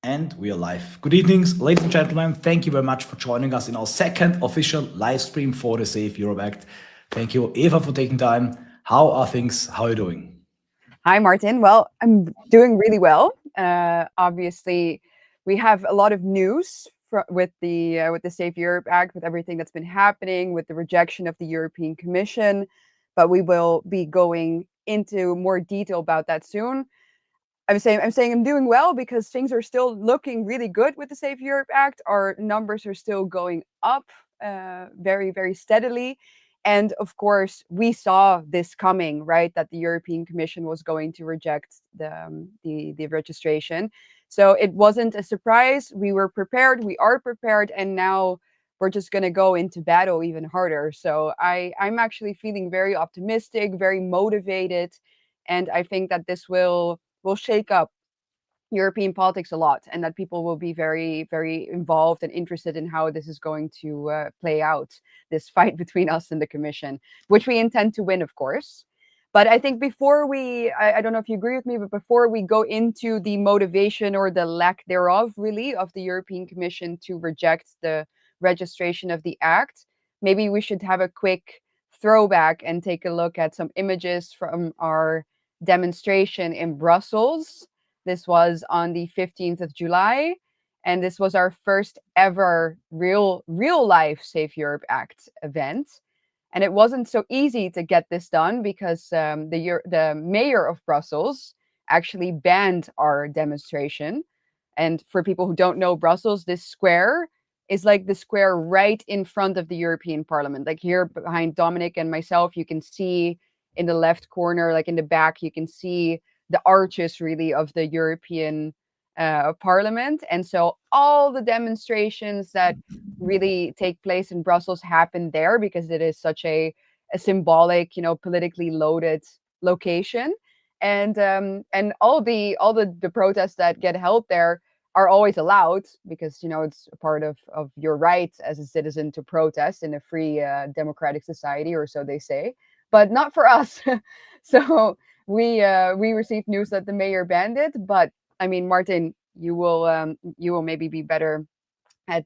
And we are live. Good evenings, ladies and gentlemen. Thank you very much for joining us in our second official live stream for the Safe Europe Act. Thank you, Eva, for taking time. How are things? How are you doing? Hi, Martin. Well, I'm doing really well. Obviously, we have a lot of news with the Safe Europe Act, with everything that's been happening, with the rejection of the European Commission. But we will be going into more detail about that soon. I'm saying I'm doing well because things are still looking really good with the Safe Europe Act. Our numbers are still going up very, very steadily. And of course, we saw this coming, right? That the European Commission was going to reject the registration. So it wasn't a surprise. We were prepared. We are prepared, and now we're just going to go into battle even harder. So I'm actually feeling very optimistic, very motivated, and I think that this will shake up European politics a lot, and that people will be very, very involved and interested in how this is going to play out, this fight between us and the Commission, which we intend to win, of course. But I think before I don't know if you agree with me, but before we go into the motivation or the lack thereof, really, of the European Commission to reject the registration of the act, maybe we should have a quick throwback and take a look at some images from our demonstration in Brussels. This was on the 15th of July, and this was our first ever real life Safe Europe Act event. And it wasn't so easy to get this done because the mayor of Brussels actually banned our demonstration. And for people who don't know Brussels, this square is like the square right in front of the European Parliament. Like here behind Dominic and myself, you can see in the left corner, like in the back, you can see the arches really of the European Parliament. And so all the demonstrations that really take place in Brussels happen there because it is such a symbolic, politically loaded location. And all the protests that get held there are always allowed because it's a part of your right as a citizen to protest in a free democratic society, or so they say, but not for us. So we received news that the mayor banned it. But I mean, Martin, you will maybe be better at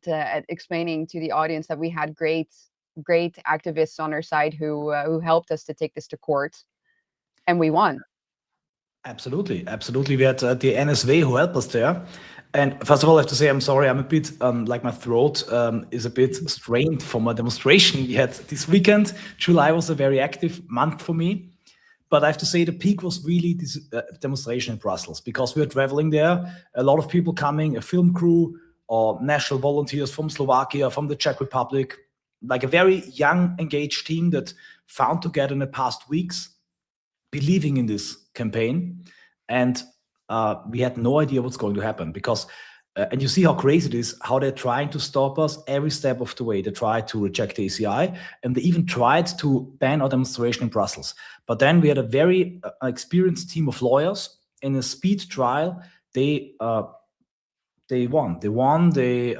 explaining to the audience that we had great activists on our side who helped us to take this to court, and we won. Absolutely, absolutely. We had the NSV who helped us there. And first of all, I have to say I'm sorry. I'm a bit like my throat is a bit strained from a demonstration we had this weekend. July was a very active month for me. But I have to say the peak was really this demonstration in Brussels because we were traveling there. A lot of people coming, a film crew or national volunteers from Slovakia, from the Czech Republic, like a very young, engaged team that found together in the past weeks, believing in this campaign. And we had no idea what's going to happen because and you see how crazy it is, how they're trying to stop us every step of the way. They tried to reject the ACI, and they even tried to ban our demonstration in Brussels. But then we had a very experienced team of lawyers in a speed trial. They won. They won. They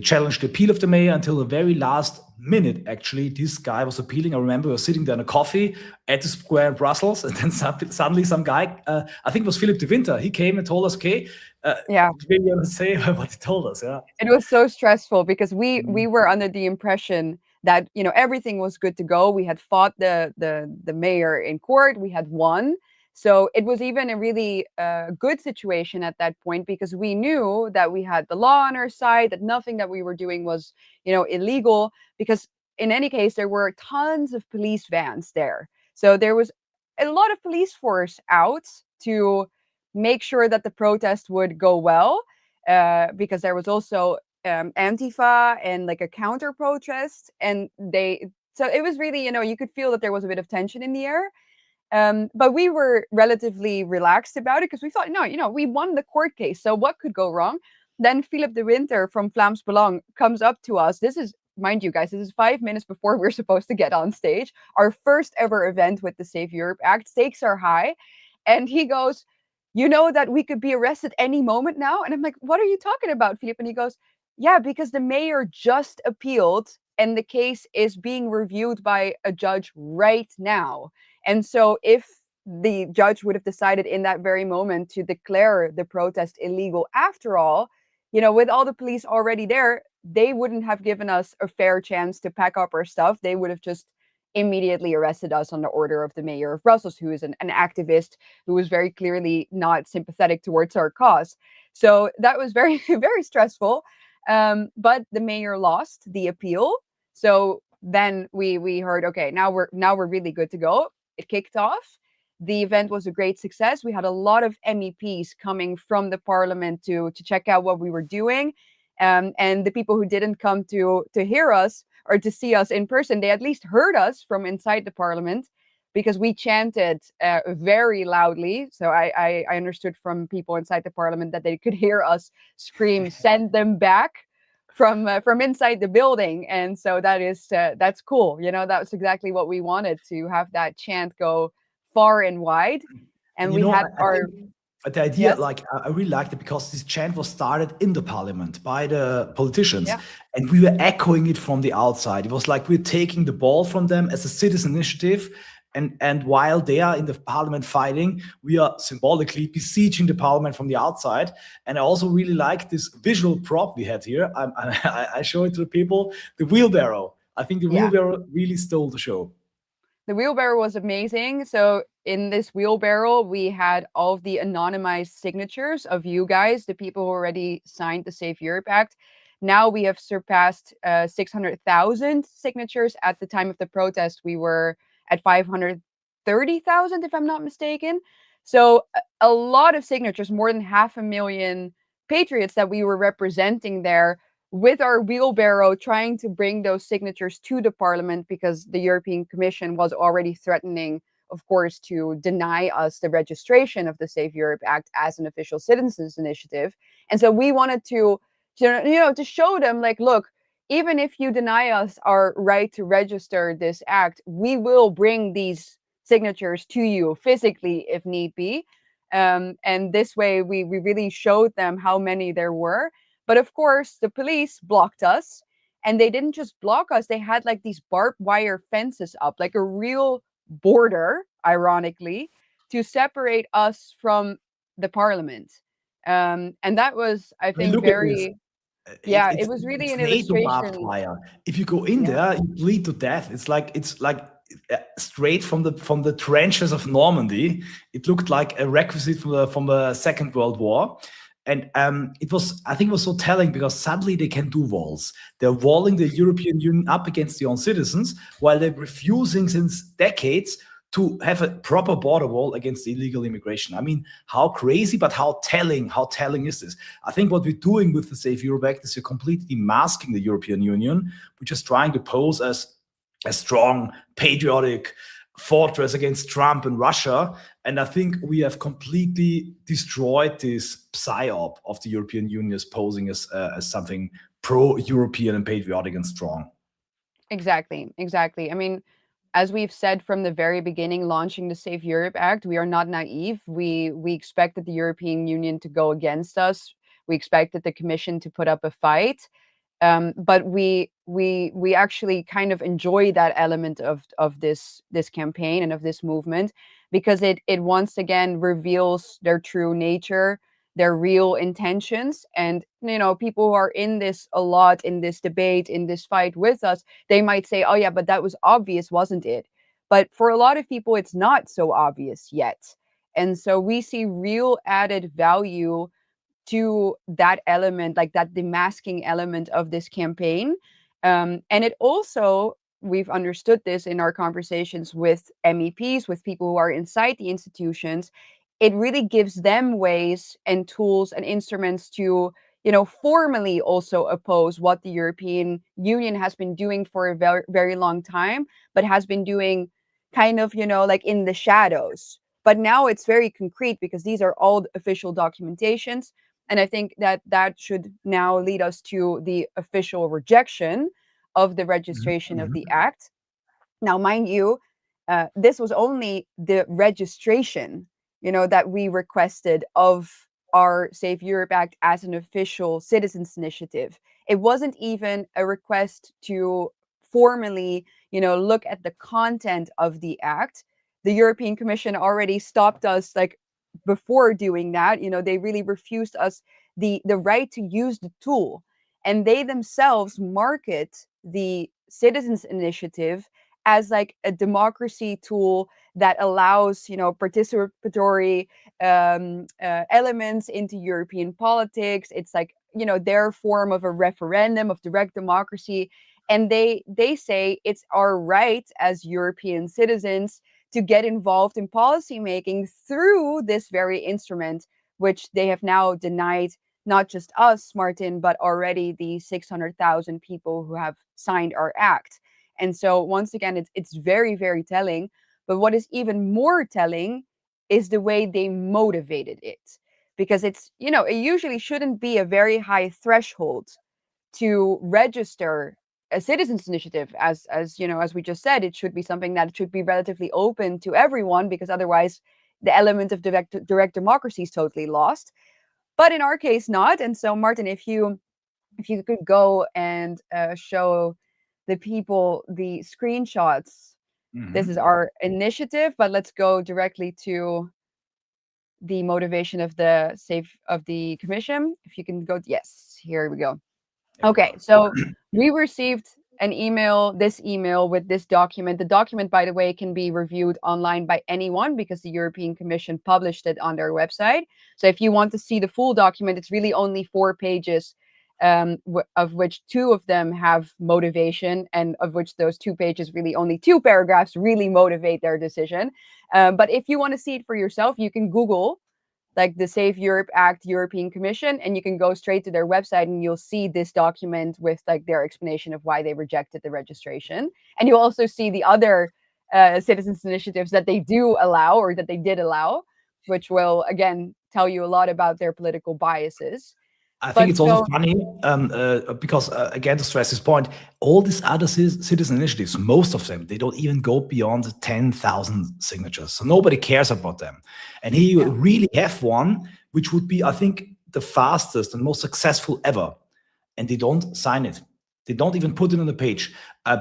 challenged the appeal of the mayor until the very last minute. Actually, this guy was appealing. I remember we were sitting there in a coffee at the square in Brussels, and then suddenly some guy, I think it was Philip de Winter, he came and told us, okay, Yeah, maybe you want to say what he told us. Yeah. it was so stressful because we were under the impression that everything was good to go. We had fought the mayor in court. We had won. So it was even a really good situation at that point because we knew that we had the law on our side, that nothing that we were doing was, illegal. Because in any case, there were tons of police vans there. So there was a lot of police force out to make sure that the protest would go well, because there was also Antifa and like a counter protest, and so it was really, you could feel that there was a bit of tension in the air. But we were relatively relaxed about it because we thought, no, we won the court case, so what could go wrong? Then Philip de Winter from Vlaams Belang comes up to us. This is, mind you guys, this is 5 minutes before we're supposed to get on stage. Our first ever event with the Safe Europe Act. Stakes are high. And he goes, you know that we could be arrested any moment now? And I'm like, what are you talking about, Philip? And he goes, yeah, because the mayor just appealed and the case is being reviewed by a judge right now. And so if the judge would have decided in that very moment to declare the protest illegal, after all, with all the police already there, they wouldn't have given us a fair chance to pack up our stuff. They would have just immediately arrested us on the order of the mayor of Brussels, who is an activist who was very clearly not sympathetic towards our cause. So that was very, very stressful. But the mayor lost the appeal. So then we heard, okay, now we're really good to go. It kicked off. The event was a great success. We had a lot of MEPs coming from the parliament to check out what we were doing. And the people who didn't come to hear us or to see us in person, they at least heard us from inside the parliament, because we chanted very loudly. So I understood from people inside the parliament that they could hear us scream, "Send them back," from inside the building. And so that's cool. That was exactly what we wanted, to have that chant go far and wide. And And we had I our think the idea, yes, like, I really liked it because this chant was started in the parliament by the politicians, yeah, and we were echoing it from the outside. It was like we're taking the ball from them as a citizen initiative. And while they are in the parliament fighting, we are symbolically besieging the parliament from the outside. And I also really like this visual prop we had here. I show it to the people, the wheelbarrow. I think the yeah. wheelbarrow really stole the show. The wheelbarrow was amazing. So in this wheelbarrow, we had all of the anonymized signatures of you guys, the people who already signed the Save Europe Act. Now we have surpassed 600,000 signatures. At the time of the protest, we were at 530,000, if I'm not mistaken. So a lot of signatures, more than 500,000 patriots that we were representing there, with our wheelbarrow, trying to bring those signatures to the parliament, because the European Commission was already threatening, of course, to deny us the registration of the Save Europe Act as an official citizens initiative. And so we wanted to show them, like, look, even if you deny us our right to register this act, we will bring these signatures to you physically if need be. And this way, we really showed them how many there were. But of course, the police blocked us, and they didn't just block us, they had like these barbed wire fences up, like a real border, ironically, to separate us from the parliament. And that was, I I mean, think, look at this. very, yeah, it It's was really it's an NATO barbed illustration. wire. If you go in Yeah, there, you bleed to death. It's like straight from the trenches of Normandy. It looked like a requisite from the Second World War. And I think it was so telling because suddenly they can do walls. They're walling the European Union up against their own citizens, while they're refusing since decades to have a proper border wall against illegal immigration. I mean, how crazy, but how telling is this? I think what we're doing with the Save Europe Act is we're completely masking the European Union. We're just trying to pose as a strong, patriotic fortress against Trump and Russia. And I think we have completely destroyed this psyop of the European Union as posing as something pro-European and patriotic and strong. exactly. I mean, as we've said from the very beginning, launching the Save Europe Act, we are not naive. We expected the European Union to go against us. We expected the Commission to put up a fight. But we actually kind of enjoy that element of this campaign and of this movement, because it once again reveals their true nature, their real intentions. And people who are in this a lot, in this debate, in this fight with us, they might say, oh yeah, but that was obvious, wasn't it? But for a lot of people, it's not so obvious yet. And so we see real added value to that element, like that demasking element of this campaign. And it also, we've understood this in our conversations with MEPs, with people who are inside the institutions, it really gives them ways and tools and instruments to, formally also oppose what the European Union has been doing for a very, very long time, but has been doing kind of, like in the shadows. But now it's very concrete, because these are all official documentations. And I think that should now lead us to the official rejection of the registration of the Mhm. act. Now, mind you, this was only the registration, that we requested of our Save Europe Act as an official citizens initiative. It wasn't even a request to formally, look at the content of the act, the European Commission already stopped us like before doing that. They really refused us the right to use the tool, and they themselves market the citizens initiative as like a democracy tool that allows participatory elements into European politics. It's like their form of a referendum of direct democracy, and they say it's our right as European citizens to get involved in policy making through this very instrument, which they have now denied not just us, Martin, but already the 600,000 people who have signed our act. And so once again, it's very, very telling. But what is even more telling is the way they motivated it. Because it usually shouldn't be a very high threshold to register a citizens initiative. As we just said, it should be something that should be relatively open to everyone, because otherwise the element of direct democracy is totally lost. But in our case, not. And so, Martin, if you could go and show the people the screenshots. This is Mhm. our initiative, but let's go directly to the motivation of the commission. If you can go, yes, here we go. There we Okay, go. so we received this email with this document. The document, by the way, can be reviewed online by anyone because the European Commission published it on their website. So if you want to see the full document, it's really only 4 pages, of which 2 of them have motivation, and of which those 2 pages, really only 2 paragraphs, really motivate their decision. But if you want to see it for yourself, you can Google like the Save Europe Act European Commission, and you can go straight to their website and you'll see this document with like their explanation of why they rejected the registration. And you'll also see the other citizens initiatives that they do allow, or that they did allow, which will again tell you a lot about their political biases. I think But it's also so funny because, again, to stress this point, all these other citizen initiatives, most of them, they don't even go beyond 10,000 signatures. So nobody cares about them. And here you yeah, really have one, which would be, I think, the fastest and most successful ever. And they don't sign it. They don't even put it on the page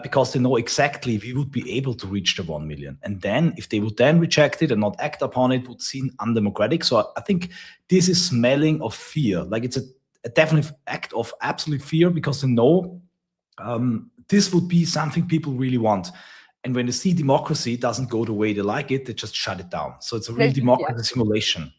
because they know exactly we would be able to reach the 1 million. And then if they would then reject it and not act upon it, would seem undemocratic. So I think this is smelling of fear. Like it's a definite act of absolute fear because they know this would be something people really want. And when they see democracy doesn't go the way they like it, they just shut it down. So it's a real yeah. democracy simulation.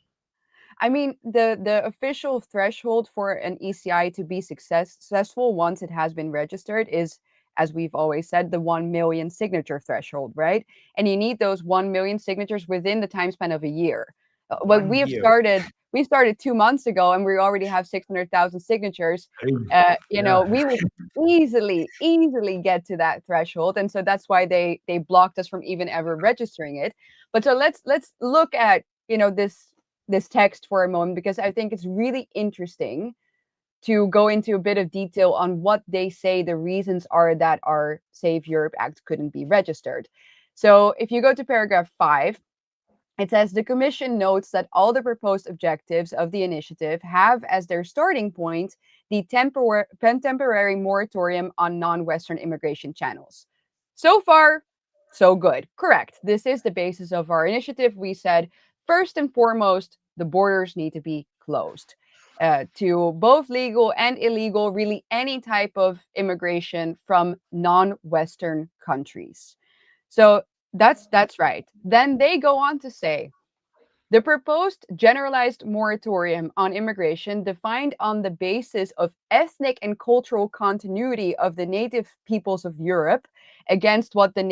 I mean, the official threshold for an ECI to be successful once it has been registered is, as we've always said, the 1 million signature threshold, right? And you need those 1 million signatures within the time span of a year. But 1 year. we started 2 months ago, and we already have 600,000 signatures. Yeah. We would easily get to that threshold, and so that's why they blocked us from even ever registering it. But so let's look at this text for a moment, because I think it's really interesting to go into a bit of detail on what they say the reasons are that our Save Europe Act couldn't be registered. So if you go to paragraph 5, it says the Commission notes that all the proposed objectives of the initiative have as their starting point the temporary moratorium on non-Western immigration channels. So far, so good. Correct. This is the basis of our initiative. We said, first and foremost, the borders need to be closed to both legal and illegal, really any type of immigration from non-Western countries. So that's right. Then they go on to say the proposed generalized moratorium on immigration, defined on the basis of ethnic and cultural continuity of the native peoples of Europe against what the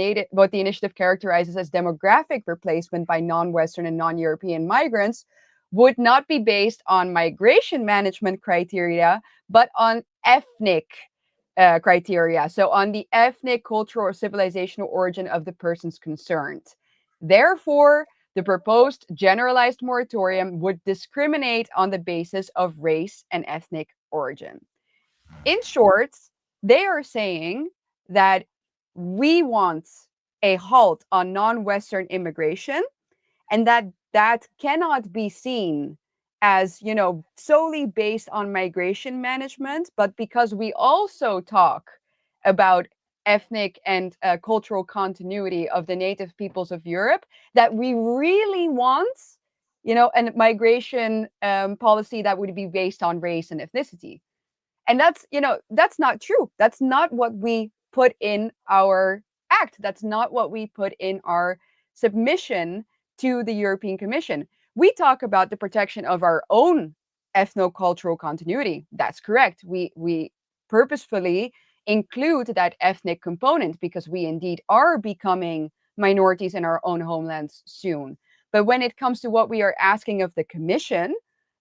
initiative characterizes as demographic replacement by non-Western and non-European migrants, would not be based on migration management criteria, but on ethnic criteria. So on the ethnic, cultural, or civilizational origin of the persons concerned. Therefore, the proposed generalized moratorium would discriminate on the basis of race and ethnic origin. In short, they are saying that we want a halt on non-Western immigration, and that cannot be seen as solely based on migration management, but because we also talk about ethnic and cultural continuity of the native peoples of Europe, that we really want, a migration policy that would be based on race and ethnicity. And that's not true. That's not what we put in our act. That's not what we put in our submission to the European Commission. We talk about the protection of our own ethno-cultural continuity. That's correct. We purposefully include that ethnic component because we indeed are becoming minorities in our own homelands soon. But when it comes to what we are asking of the Commission,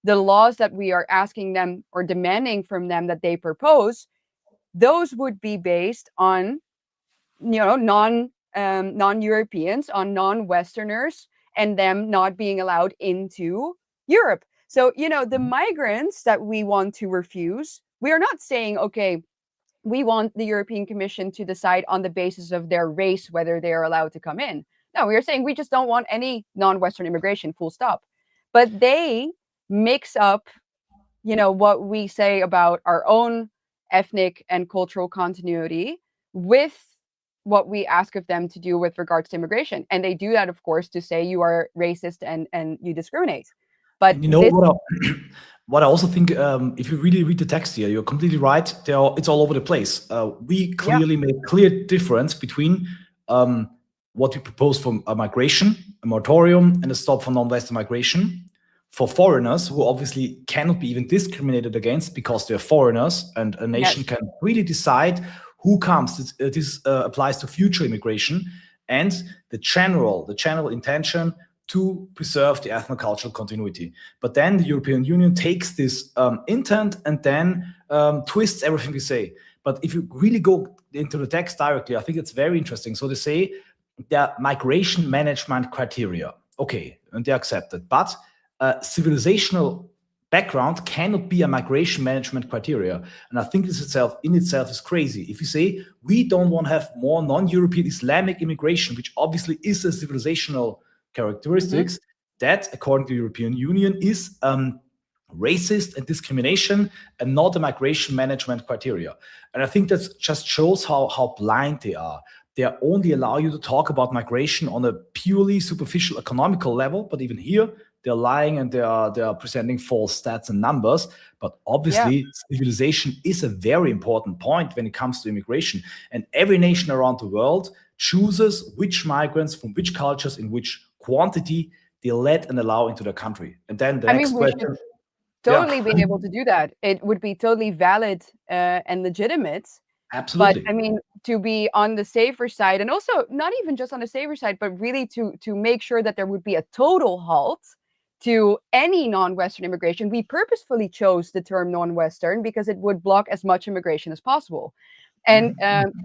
the laws that we are asking them or demanding from them that they propose, those would be based on, non-Europeans, on non-Westerners, and them not being allowed into Europe. So, the migrants that we want to refuse, we are not saying, okay, we want the European Commission to decide on the basis of their race whether they are allowed to come in. No, we are saying we just don't want any non-Western immigration, full stop. But they mix up, what we say about our own ethnic and cultural continuity with what we ask of them to do with regards to immigration. And they do that, of course, to say you are racist and you discriminate. But And what I also think, if you really read the text here, you're completely right. It's all over the place. We clearly make a clear difference between what we propose for a migration, a moratorium, and a stop for non-Western migration for foreigners who obviously cannot be even discriminated against because they're foreigners, and a nation can really decide who comes. This applies to future immigration, and the general intention to preserve the ethno-cultural continuity. But then the European Union takes this intent and then twists everything we say. But if you really go into the text directly, I think it's very interesting. So they say the migration management criteria, okay, and they accept it. But civilizational background cannot be a migration management criteria. And I think this in itself is crazy. If you say we don't want to have more non-European Islamic immigration, which obviously is a civilizational characteristics, that, according to the European Union, is racist and discrimination and not a migration management criteria. And I think that just shows how blind they are. They only allow you to talk about migration on a purely superficial economical level, but even here, they're lying and they are presenting false stats and numbers. But obviously, civilization is a very important point when it comes to immigration. And every nation around the world chooses which migrants from which cultures in which quantity they let and allow into their country. And then the next question. Totally be able to do that. It would be totally valid and legitimate. Absolutely. But to be on the safer side, and also not even just on the safer side, but really to make sure that there would be a total halt to any non-Western immigration. We purposefully chose the term non-Western because it would block as much immigration as possible. And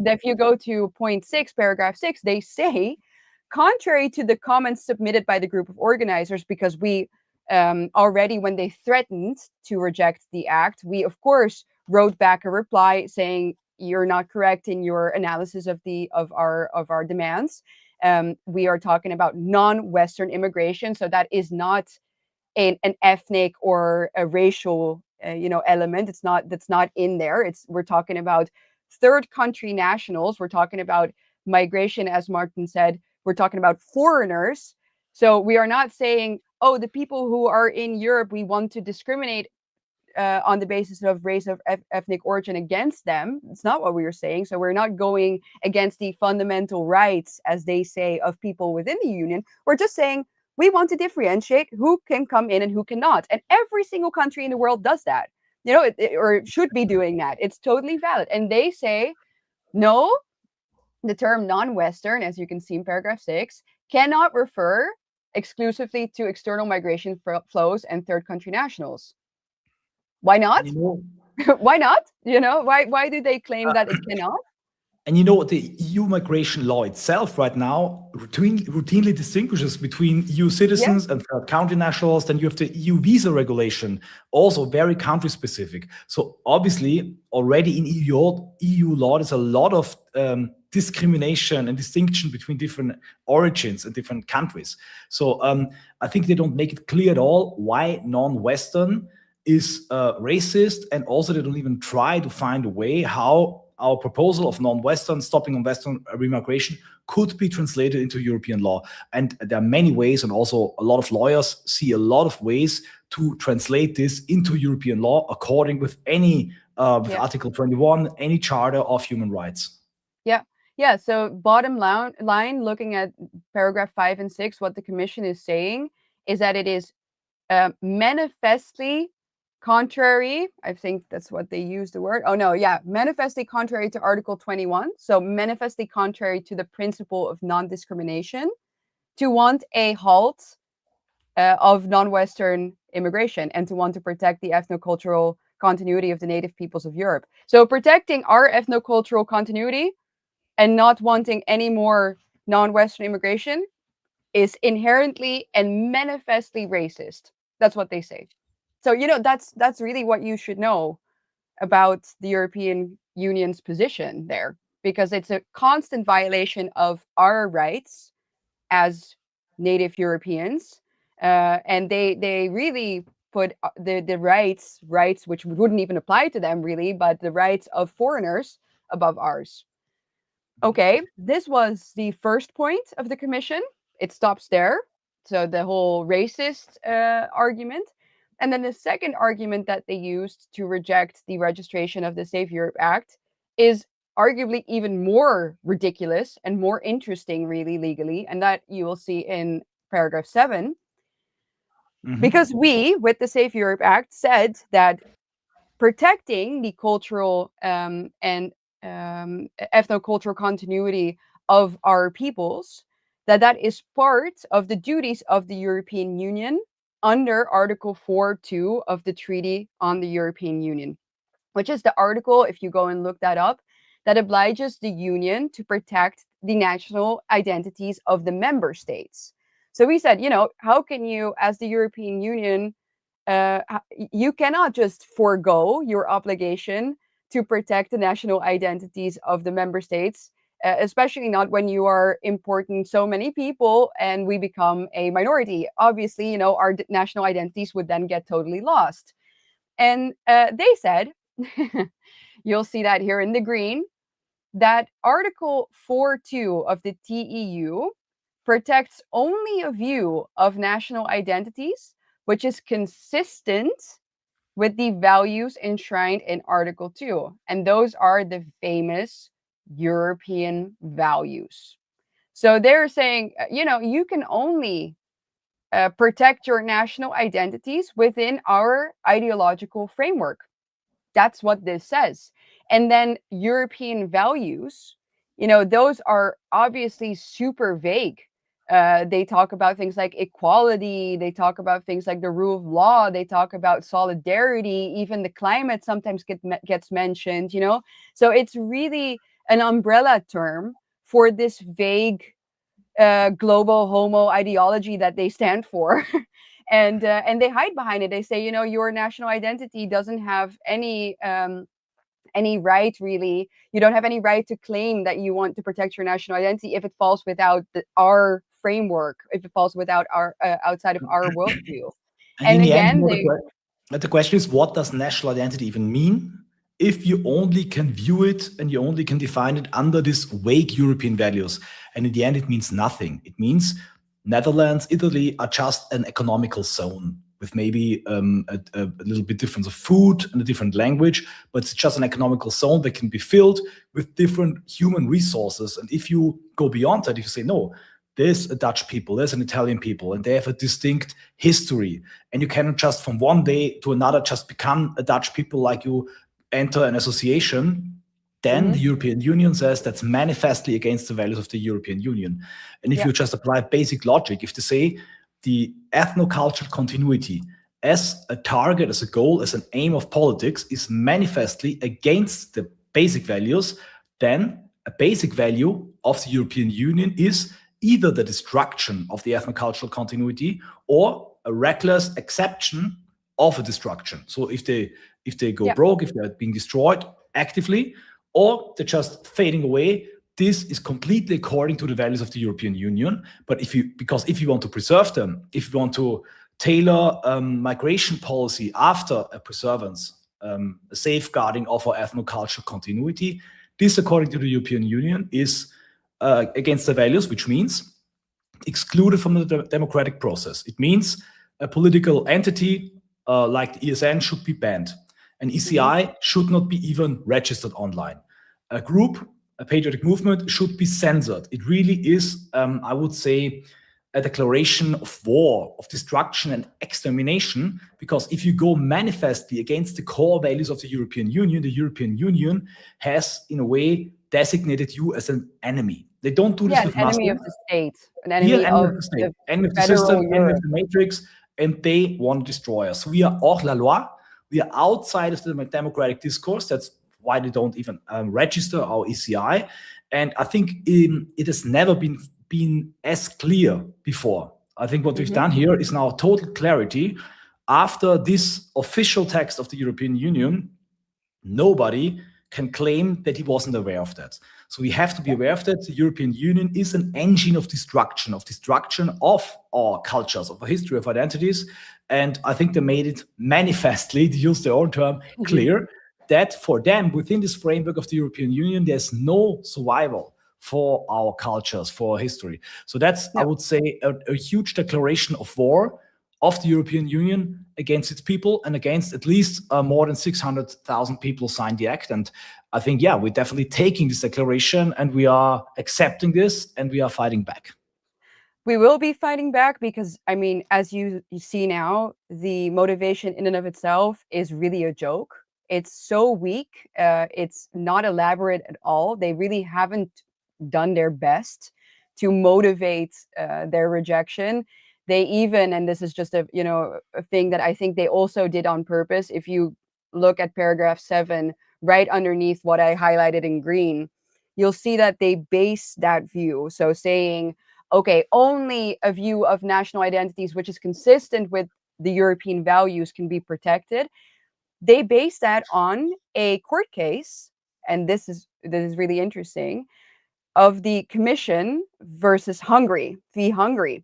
if you go to point 6, paragraph 6, they say, contrary to the comments submitted by the group of organizers, because we already, when they threatened to reject the act, we of course wrote back a reply saying you're not correct in your analysis of our demands. We are talking about non-Western immigration, so that is not an ethnic or a racial element. That's not in there. We're talking about third country nationals. We're talking about migration, as Martin said. We're talking about foreigners. So we are not saying, oh, the people who are in Europe, we want to discriminate on the basis of race of ethnic origin against them. It's not what we are saying. So we're not going against the fundamental rights, as they say, of people within the union. We're just saying we want to differentiate who can come in and who cannot. And every single country in the world does that, or should be doing that. It's totally valid. And they say, no, the term non-Western, as you can see in paragraph 6, cannot refer exclusively to external migration flows and third country nationals. Why not? Why not? Why do they claim that it cannot? And the EU migration law itself right now routinely distinguishes between EU citizens and third country nationals. Then you have the EU visa regulation, also very country specific. So obviously already in EU law, there's a lot of discrimination and distinction between different origins and different countries. So I think they don't make it clear at all why non-Western is racist, and also they don't even try to find a way how our proposal of non-Western, stopping on Western remigration could be translated into European law. And there are many ways, and also a lot of lawyers see a lot of ways to translate this into European law according with any, with Article 21, any charter of human rights. Yeah. So bottom line, looking at paragraph 5 and 6, what the Commission is saying is that it is manifestly contrary, I think that's what they use the word. Manifestly contrary to Article 21. So manifestly contrary to the principle of non-discrimination to want a halt of non-Western immigration and to want to protect the ethnocultural continuity of the native peoples of Europe. So protecting our ethnocultural continuity and not wanting any more non-Western immigration is inherently and manifestly racist. That's what they say. So, that's really what you should know about the European Union's position there, because it's a constant violation of our rights as native Europeans. And they really put the rights which wouldn't even apply to them really, but the rights of foreigners above ours. Okay, this was the first point of the Commission. It stops there. So the whole racist argument. And then the second argument that they used to reject the registration of the Save Europe Act is arguably even more ridiculous and more interesting, really, legally. And that you will see in paragraph 7. Because we, with the Save Europe Act, said that protecting the cultural and ethnocultural continuity of our peoples, that is part of the duties of the European Union under Article 4.2 of the Treaty on the European Union, which is the article, if you go and look that up, that obliges the Union to protect the national identities of the member states. So we said, how can you, as the European Union, you cannot just forego your obligation to protect the national identities of the member states, especially not when you are importing so many people and we become a minority. Obviously, our national identities would then get totally lost. And they said, you'll see that here in the green, that Article 4.2 of the TEU protects only a view of national identities which is consistent with the values enshrined in Article 2. And those are the famous European values. So they're saying, you can only protect your national identities within our ideological framework. That's what this says. And then European values, those are obviously super vague. They talk about things like equality. They talk about things like the rule of law. They talk about solidarity. Even the climate sometimes gets mentioned, So it's really an umbrella term for this vague global homo ideology that they stand for. And they hide behind it. They say, your national identity doesn't have any right, really. You don't have any right to claim that you want to protect your national identity if it falls without our framework, if it falls without our outside of our worldview. And again, the question is, what does national identity even mean if you only can view it and you only can define it under these vague European values? And in the end, it means nothing. It means Netherlands, Italy are just an economical zone with maybe a little bit difference of food and a different language, but it's just an economical zone that can be filled with different human resources. And if you go beyond that, if you say, no, there's a Dutch people, there's an Italian people, and they have a distinct history, and you cannot just from one day to another just become a Dutch people like you enter an association, then the European Union says that's manifestly against the values of the European Union. And if you just apply basic logic, if they say the ethnocultural continuity as a target, as a goal, as an aim of politics is manifestly against the basic values, then a basic value of the European Union is either the destruction of the ethnocultural continuity or a reckless acceptance of a destruction. So if they go broke, if they're being destroyed actively, or they're just fading away, this is completely according to the values of the European Union. But if you want to preserve them, if you want to tailor migration policy after a preservance, a safeguarding of our ethnocultural continuity, This, according to the European Union, is against the values, which means excluded from the democratic process. It means a political entity like the ESN should be banned. An ECI should not be even registered online. A group, a patriotic movement, should be censored. It really is, I would say, a declaration of war, of destruction and extermination, because if you go manifestly against the core values of the European Union has, in a way, designated you as an enemy. They don't do this with an enemy of Muslims. the state, an Here, enemy enemy of of the state, the enemy of the federal system, enemy Europe. of the matrix, and they want to destroy us. We are hors la loi. We are outside of the democratic discourse. That's why they don't even register our ECI. And I think it has never been as clear before. I think what we've done here is now total clarity. After this official text of the European Union, nobody can claim that he wasn't aware of that. So we have to be aware of that. The European Union is an engine of destruction of our cultures, of our history, of identities. And I think they made it manifestly, to use their own term, clear that for them, within this framework of the European Union, there's no survival for our cultures, for our history. So that's, I would say, a huge declaration of war of the European Union against its people and against at least more than 600,000 people signed the act. And I think, yeah, we're definitely taking this declaration and we are accepting this and we are fighting back. We will be fighting back because, I mean, as you see now, the motivation in and of itself is really a joke. It's so weak. It's not elaborate at all. They really haven't done their best to motivate their rejection. They even, and this is just a thing that I think they also did on purpose. If you look at paragraph 7, right underneath what I highlighted in green, you'll see that they base that view. So saying, okay, only a view of national identities which is consistent with the European values can be protected. They base that on a court case, and this is really interesting, of the Commission versus Hungary, v. Hungary.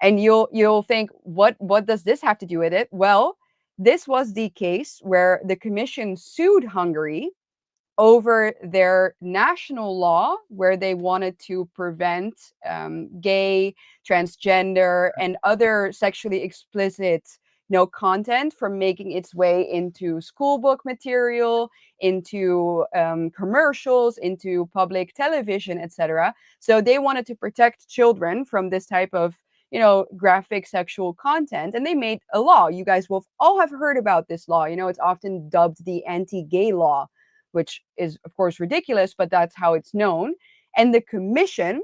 And you'll think, what does this have to do with it? Well, this was the case where the Commission sued Hungary over their national law, where they wanted to prevent gay, transgender, and other sexually explicit content from making its way into school book material, into commercials, into public television, etc. So they wanted to protect children from this type of graphic sexual content, and they made a law. You guys will all have heard about this law. It's often dubbed the anti-gay law, which is, of course, ridiculous, but that's how it's known. And the Commission,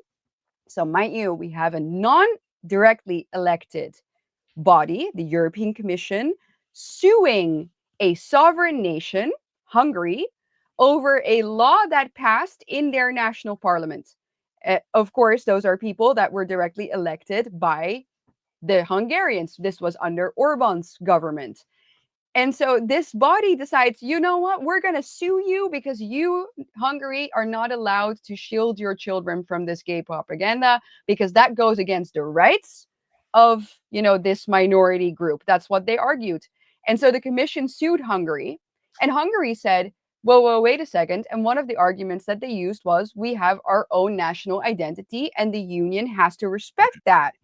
so mind you, we have a non-directly elected body, the European Commission, suing a sovereign nation, Hungary, over a law that passed in their national parliament. Of course, those are people that were directly elected by the Hungarians. This was under Orban's government. And so this body decides, you know what, we're going to sue you because you, Hungary, are not allowed to shield your children from this gay propaganda because that goes against the rights of, this minority group. That's what they argued. And so the Commission sued Hungary, and Hungary said, well, wait a second. And one of the arguments that they used was, we have our own national identity and the union has to respect that.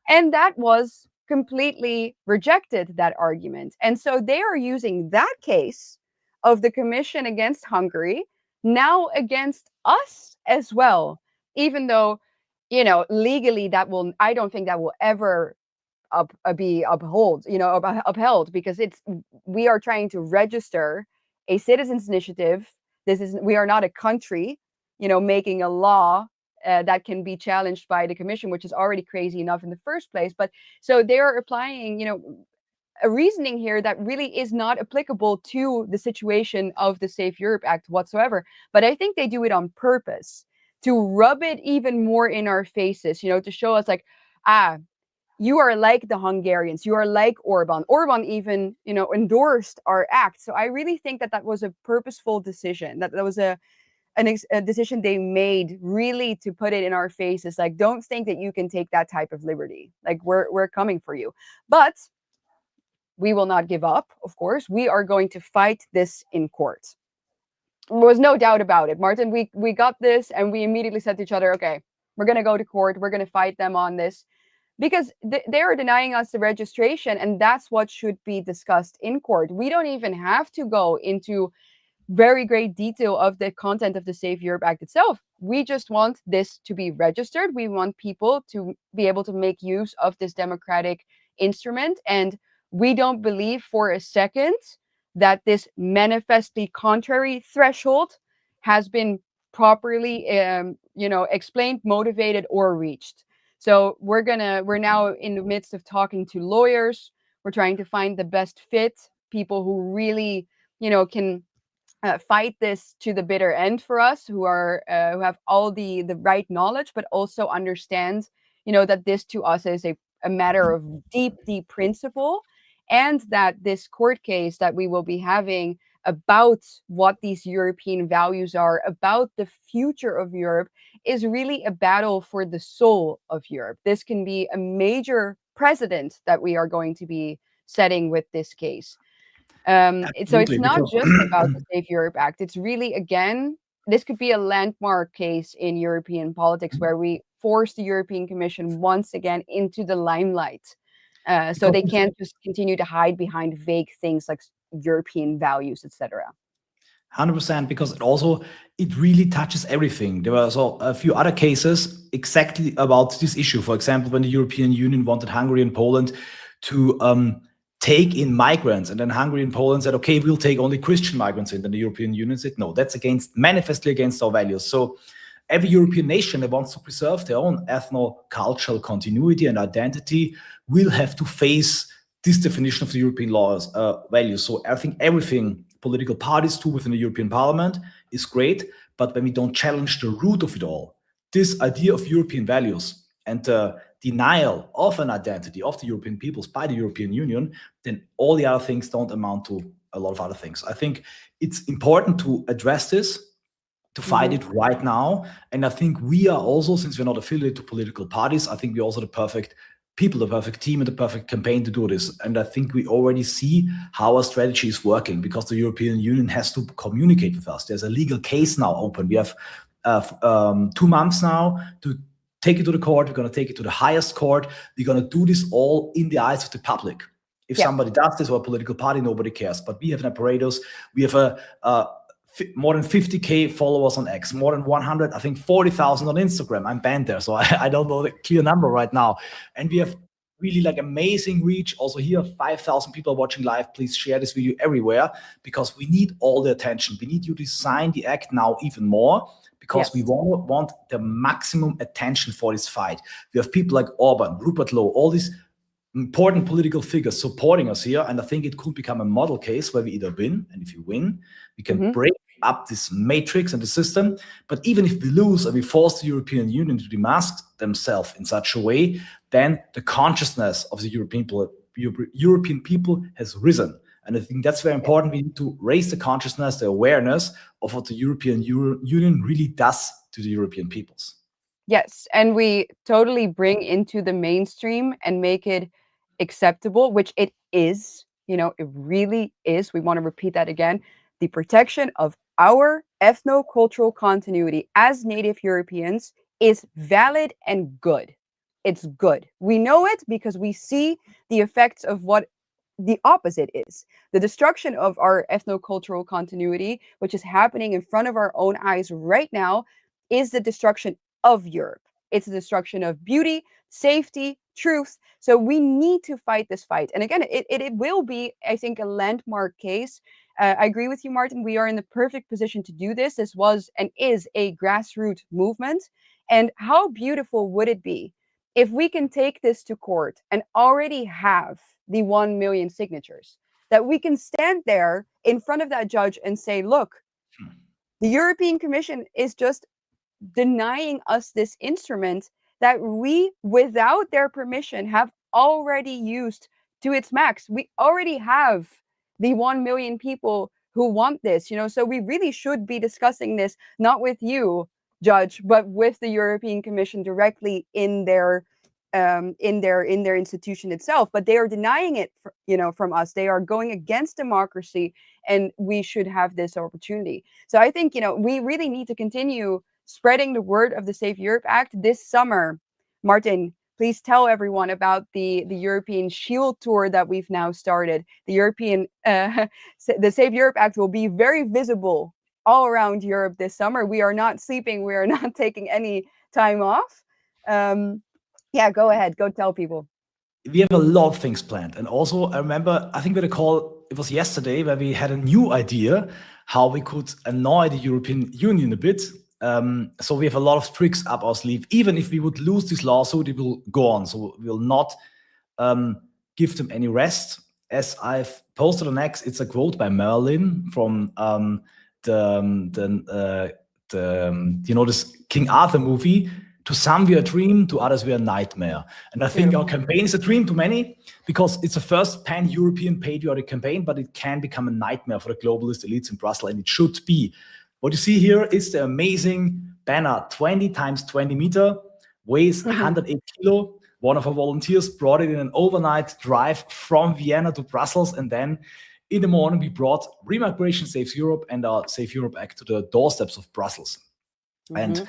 And that was completely rejected, that argument. And so they are using that case of the Commission against Hungary now against us as well, even though, legally I don't think that will ever be upheld, because we are trying to register a citizens initiative. We are not a country, making a law that can be challenged by the Commission, which is already crazy enough in the first place. But so they are applying, a reasoning here that really is not applicable to the situation of the Safe Europe Act whatsoever. But I think they do it on purpose to rub it even more in our faces, to show us like, you are like the Hungarians, you are like Orban. Orban even, endorsed our act. So I really think that was a purposeful decision, that was a decision they made really to put it in our faces. Like, don't think that you can take that type of liberty. Like, we're coming for you. But we will not give up, of course. We are going to fight this in court. There was no doubt about it, Martin. We got this, and we immediately said to each other, okay, we're going to go to court. We're going to fight them on this, because they are denying us the registration, and that's what should be discussed in court. We don't even have to go into very great detail of the content of the Safe Europe Act itself. We just want this to be registered. We want people to be able to make use of this democratic instrument. And we don't believe for a second that this manifestly contrary threshold has been properly, explained, motivated, or reached. So we're now in the midst of talking to lawyers. We're trying to find the best fit, people who really, can fight this to the bitter end for us, who have all the right knowledge, but also understand, that this to us is a matter of deep principle, and that this court case that we will be having about what these European values are, about the future of Europe, is really a battle for the soul of Europe. This can be a major precedent that we are going to be setting with this case. So it's Absolutely, not because just about the Safe Europe Act. It's really, again, this could be a landmark case in European politics where we force the European Commission once again into the limelight. So because they can't just continue to hide behind vague things like European values, etc. 100%, because it really touches everything. There were also a few other cases exactly about this issue. For example, when the European Union wanted Hungary and Poland to take in migrants, and then Hungary and Poland said, okay, we'll take only Christian migrants in. Then the European Union said, no, that's manifestly against our values. So every European nation that wants to preserve their own ethno-cultural continuity and identity will have to face this definition of the European laws values. So I think everything political parties do within the European Parliament is great, but when we don't challenge the root of it all, this idea of European values and the denial of an identity of the European peoples by the European Union, then all the other things don't amount to a lot of other things. I think it's important to address this, to fight it right now. And I think we are also, since we're not affiliated to political parties, I think we're also the perfect people, the perfect team, and the perfect campaign to do this. And I think we already see how our strategy is working, because the European Union has to communicate with us. There's a legal case now open. We have 2 months now to take it to the court. We're going to take it to the highest court. We're going to do this all in the eyes of the public. If somebody does this, or a political party, nobody cares. But we have an apparatus. We have more than 50K followers on X, more than 100, I think 40,000 on Instagram. I'm banned there, so I don't know the clear number right now. And we have really like amazing reach. Also here, 5,000 people are watching live. Please share this video everywhere, because we need all the attention. We need you to sign the act now even more, because we want the maximum attention for this fight. We have people like Orban, Rupert Lowe, all these important political figures supporting us here. And I think it could become a model case where we either win, and if you win, we can break up this matrix and the system. But even if we lose and we force the European Union to demask themselves in such a way, then the consciousness of the European people has risen. And I think that's very important. We need to raise the consciousness, the awareness of what the European Union really does to the European peoples. Yes, and we totally bring into the mainstream and make it acceptable, which it is. It really is. We want to repeat that again. The protection of our ethno-cultural continuity as native Europeans is valid and good. It's good. We know it because we see the effects of what the opposite is. The destruction of our ethno-cultural continuity, which is happening in front of our own eyes right now, is the destruction of Europe. It's the destruction of beauty, safety, truth. So we need to fight this fight. And again, it will be, I think, a landmark case. I agree with you, Martin. We are in the perfect position to do this. This was and is a grassroots movement. And how beautiful would it be if we can take this to court and already have the 1 million signatures, that we can stand there in front of that judge and say, look, the European Commission is just denying us this instrument that we, without their permission, have already used to its max. We already have the 1 million people who want this, so we really should be discussing this, not with you, Judge, but with the European Commission directly in their in their institution itself, but they are denying it, from us. They are going against democracy, and we should have this opportunity. So I think we really need to continue spreading the word of the Save Europe Act this summer. Martin, please tell everyone about the European Shield Tour that we've now started. The Save Europe Act will be very visible all around Europe this summer. We are not sleeping. We are not taking any time off. Yeah, go ahead. Go tell people. We have a lot of things planned. And also, I remember, I think we had a call, it was yesterday, where we had a new idea how we could annoy the European Union a bit. So we have a lot of tricks up our sleeve. Even if we would lose this lawsuit, it will go on. So we will not give them any rest. As I've posted on X, it's a quote by Merlin from this King Arthur movie. To some, we are a dream, to others, we are a nightmare. And I think our campaign is a dream to many because it's a first pan-European patriotic campaign, but it can become a nightmare for the globalist elites in Brussels, and it should be. What you see here is the amazing banner, 20 times 20 meter, weighs 108 kilo. One of our volunteers brought it in an overnight drive from Vienna to Brussels, and then in the morning, we brought Remigration Saves Europe and our Save Europe Act to the doorsteps of Brussels. And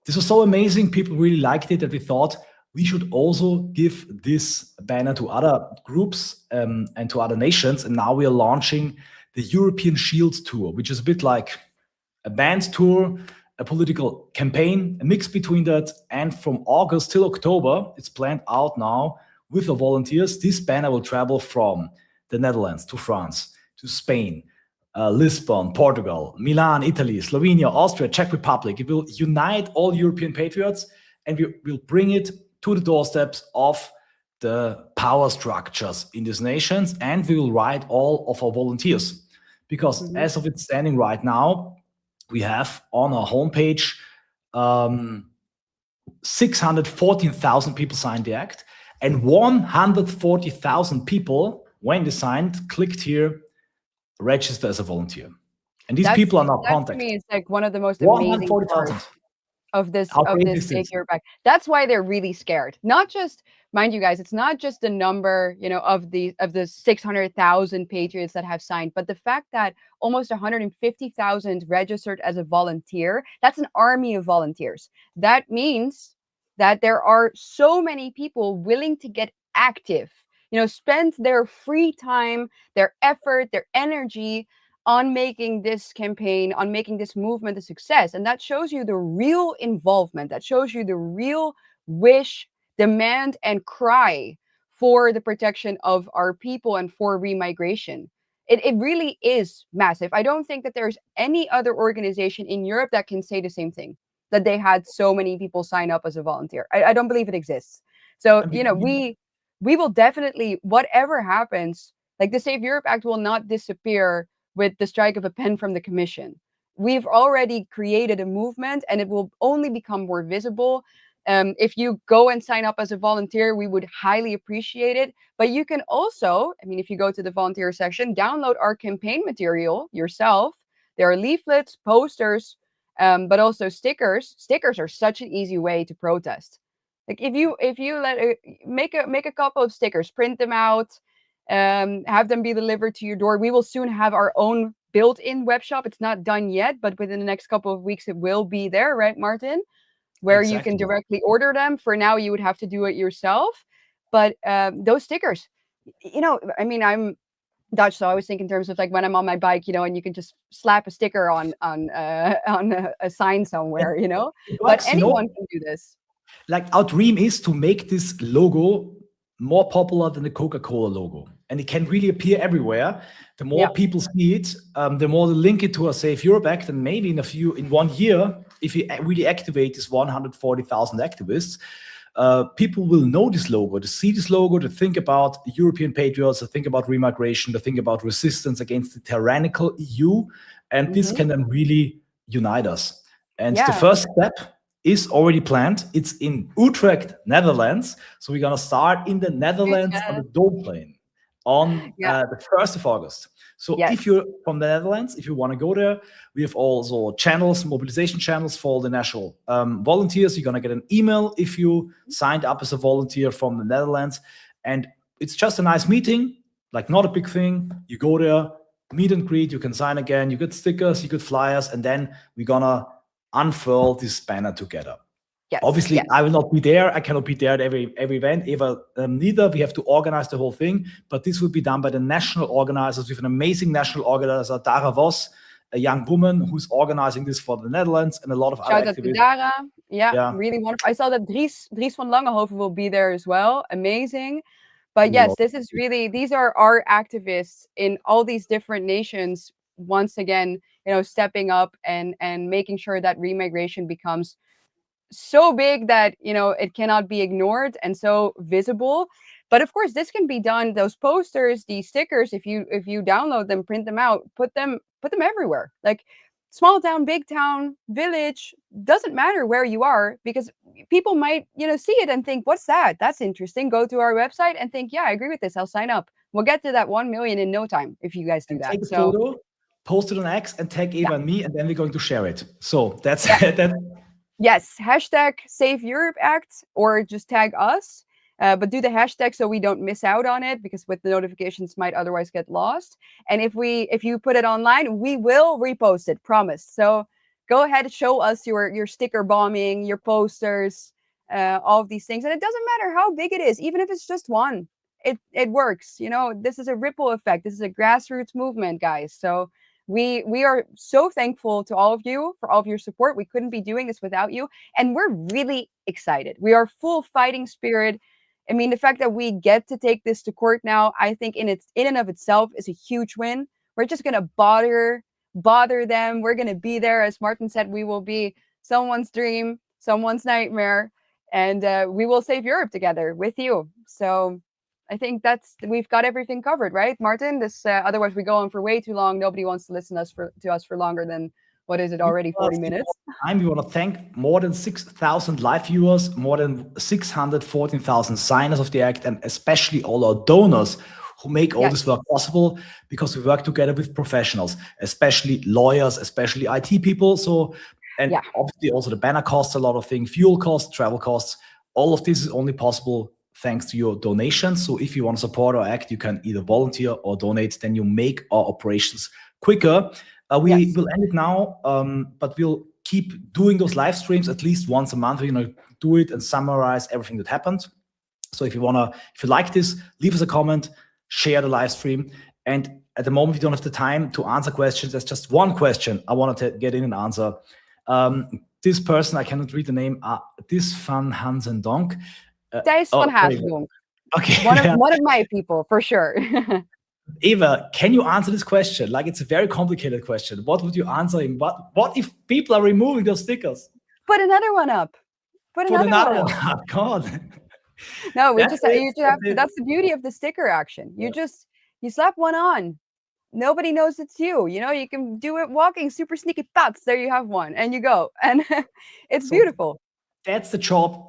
this was so amazing. People really liked it that we thought we should also give this banner to other groups and to other nations. And now we are launching the European Shield Tour, which is a bit like a band tour, a political campaign, a mix between that. And from August till October, it's planned out now with the volunteers. This banner will travel from the Netherlands to France, to Spain, Lisbon, Portugal, Milan, Italy, Slovenia, Austria, Czech Republic. It will unite all European patriots, and we will bring it to the doorsteps of the power structures in these nations, and we will write all of our volunteers. Because as of it standing right now, we have on our homepage 614,000 people signed the act, and 140,000 people, when they signed, clicked here, register as a volunteer. And these people are now contacted. To me, it's like one of the most amazing parts of this Save Europe Act. That's why they're really scared. Not just, mind you guys, it's not just the number, of the 600,000 patriots that have signed, but the fact that almost 150,000 registered as a volunteer. That's an army of volunteers. That means that there are so many people willing to get active, spend their free time, their effort, their energy on making this campaign, on making this movement a success. And that shows you the real involvement. That shows you the real wish, demand, and cry for the protection of our people and for remigration. It really is massive. I don't think that there's any other organization in Europe that can say the same thing, that they had so many people sign up as a volunteer. I don't believe it exists. So, we will definitely, whatever happens, like the Save Europe Act will not disappear with the strike of a pen from the Commission. We've already created a movement, and it will only become more visible. If you go and sign up as a volunteer, we would highly appreciate it. But you can also, if you go to the volunteer section, download our campaign material yourself. There are leaflets, posters, but also stickers. Stickers are such an easy way to protest. Like if you make a couple of stickers, print them out, have them be delivered to your door. We will soon have our own built-in web shop. It's not done yet, but within the next couple of weeks, it will be there, right, Martin? Where you can directly order them. For now, you would have to do it yourself. But those stickers, I'm Dutch, so I always think in terms of like when I'm on my bike, and you can just slap a sticker on a sign somewhere, But anyone can do this. Like our dream is to make this logo more popular than the Coca-Cola logo. And it can really appear everywhere. The more people see it, the more they link it to a Save Europe Act. And maybe in 1 year, if we really activate this 140,000 activists, people will know this logo, to see this logo, to think about European patriots, to think about remigration, to think about resistance against the tyrannical EU. And this can then really unite us. And the first step is already planned. It's in Utrecht, Netherlands. So we're going to start in the Netherlands on the Dome plane. on Yeah. the 1st of August. So Yes. if you're from the Netherlands, if you want to go there, we have also channels, mobilization channels for the national volunteers. You're going to get an email if you signed up as a volunteer from the Netherlands. And it's just a nice meeting, like not a big thing. You go there, meet and greet, you can sign again, you get stickers, you get flyers, and then we're going to unfurl this banner together. Yes. Obviously, yes. I will not be there. I cannot be there at every event. Eva, neither. We have to organize the whole thing, but this will be done by the national organizers. We have an amazing national organizer, Dara Vos, a young woman who's organizing this for the Netherlands, and a lot of Shout other out to activists. Dara. Yeah, Yeah. really wonderful. I saw that Dries van Langenhoven will be there as well. Amazing. But yes, this is really, these are our activists in all these different nations, once again, stepping up and making sure that remigration becomes so big that it cannot be ignored and so visible. But of course, this can be done. Those posters, these stickers, if you download them, print them out, put them everywhere. Like small town, big town, village, doesn't matter where you are, because people might see it and think, what's that? That's interesting. Go to our website and think, yeah, I agree with this. I'll sign up. We'll get to that 1 million in no time if you guys do that. Take a So photo, post it on X, and tag Eva and me, and then we're going to share it. So that's Yes, hashtag Save Europe Act, or just tag us. But do the hashtag so we don't miss out on it, because with the notifications might otherwise get lost. And if you put it online, we will repost it, promise. So go ahead, show us your sticker bombing, your posters, all of these things. And it doesn't matter how big it is, even if it's just one, it works. This is a ripple effect. This is a grassroots movement, guys. So we are so thankful to all of you for all of your support. We couldn't be doing this without you. And we're really excited. We are full fighting spirit. I mean, the fact that we get to take this to court now, I think in and of itself is a huge win. We're just going to bother them. We're going to be there. As Martin said, we will be someone's dream, someone's nightmare, and we will save Europe together with you. So I think we've got everything covered, right, Martin? This otherwise we go on for way too long. Nobody wants to listen to us for longer than, what is it already, 40 minutes? We want to thank more than 6,000 live viewers, more than 614,000 signers of the Act, and especially all our donors who make all this work possible, because we work together with professionals, especially lawyers, especially IT people. So, and obviously also the banner costs a lot of things, fuel costs, travel costs. All of this is only possible thanks to your donations. So if you want to support our Act, you can either volunteer or donate. Then you make our operations quicker. We will end it now, but we'll keep doing those live streams at least once a month. Do it and summarize everything that happened. So if you like this, leave us a comment, share the live stream. And at the moment, we don't have the time to answer questions. There's just one question I want to get in and answer. This person, I cannot read the name, Dis van Hansen Donk. Thijs van Hazendonk. Okay. One of my people, for sure. Eva, can you answer this question? Like, it's a very complicated question. What would you answer him? What if people are removing those stickers? Put another one up. Put another one up. God. No, you just have to. That's the beauty of the sticker action. You slap one on. Nobody knows it's you. You can do it walking, super sneaky pats. There you have one, and you go, and it's beautiful. That's the job.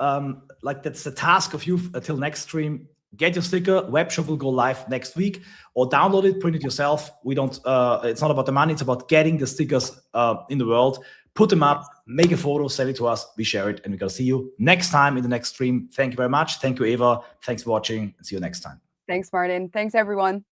That's the task of you until next stream. Get your sticker. Webshop will go live next week, or download it, print it yourself. We don't. It's not about the money. It's about getting the stickers in the world. Put them up. Make a photo. Send it to us. We share it, and we're gonna see you next time in the next stream. Thank you very much. Thank you, Eva. Thanks for watching, and see you next time. Thanks, Martin. Thanks, everyone.